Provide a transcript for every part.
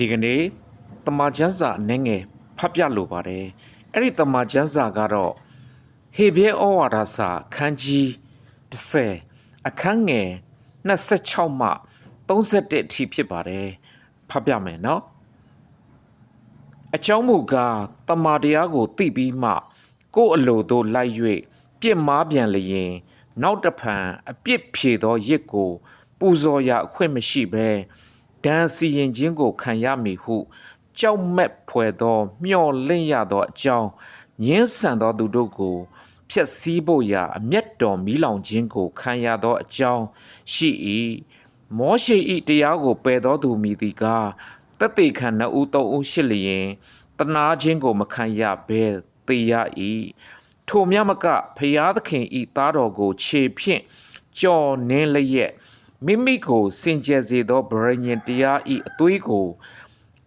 ဒီကနေ့တမန်ကျမ်းစာအနေငယ်ဖတ်ပြလိုပါတယ်အဲ့ဒီတမန်ကျမ်းစာကတော့ဟေဘရဲဩဝါဒစာခန်းကြီး10အခန်းငယ်26မှ31အထိဖြစ်ပါတယ်ဖတ်ပြမယ်နော်အကြောင်းမူကားတမန်တရားကိုသိပြီးမှကိုယ်အလိုသို့လိုက်၍ပြစ်မှားပြန်လျင်နောက်တဖန်အပြစ်ဖြေသောရစ်ကိုပူဇော်ရာအခွင့်မရှိဘဲဒဏ်စီရင်ခြင်းကိုခံရမည်ဟုကြောက်မက်ဖွယ်သောမျှော်လင့်ရသောအကြောင်းညှင်းဆန်သောသူတို့ကိုဖျက်ဆီးဖို့ရာအမျက်တော်မီးလောင်ခြင်းကိုခံရသောအကြောင်းရှိ၏မောရှေ၏တရားကိုပယ်သောသူမည်သည်ကားတသက်ခံ2ဦး3ဦးရှိလျင်တနာခြင်းကိုမခံရဘဲသေရ၏ထိုမြမကဖျားသခင်ဤသားတော်ကိုခြေဖြင့်ကြော်နင်းလျက်မိမိကိုစင်ကြယ်စေသောဗရညင်တရားဤအသွေးကို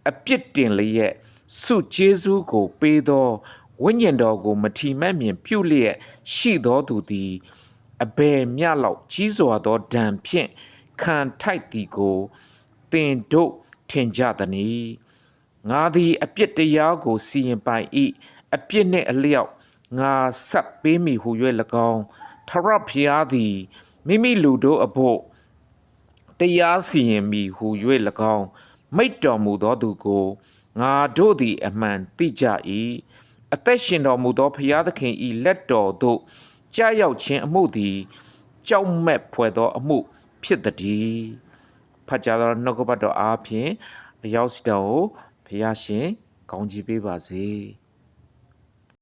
အပြစ်တင်လျက်စုကျေးဇူးကိုပေးသောဝိညာဉ်တော်ကိုမထီမဲ့မြင်ပြုလျက်ရှိသောသူသည်အဘယ်မျှလောက်ကြီးစွာသောဒဏ်ဖြင့်ခံထိုက်သည်ကိုသင်တို့ထင်ကြသနည်းငါသည်အပြစ်တရားကိုစီရင်ပိုင်၏အပြစ်နှင့်အလျောက်ငါဆက်ပေးမိဟု၍၎င်းထာဝရဘုရားသည်မိမိလူတို့အဖို့တရားစီရင်မိဟု၍၎င်းမိတ်တော်မူသောသူကိုငါတို့သည်အမှန်သိကြ၏အသက်ရှင်တော်မူသောဘုရားသခင်၏လက်တော်သို့ကြားရောက်ခြင်းအမှုသည်ကြောက်မက်ဖွယ်သောအမှုဖြစ်သည်ဖတ်ကြားသောနှုတ်ကပတ်တော်အားဖြင့်အရောက်စီတော်ကိုဘုရားရှင်ကောင်းချီးပေးပါစေ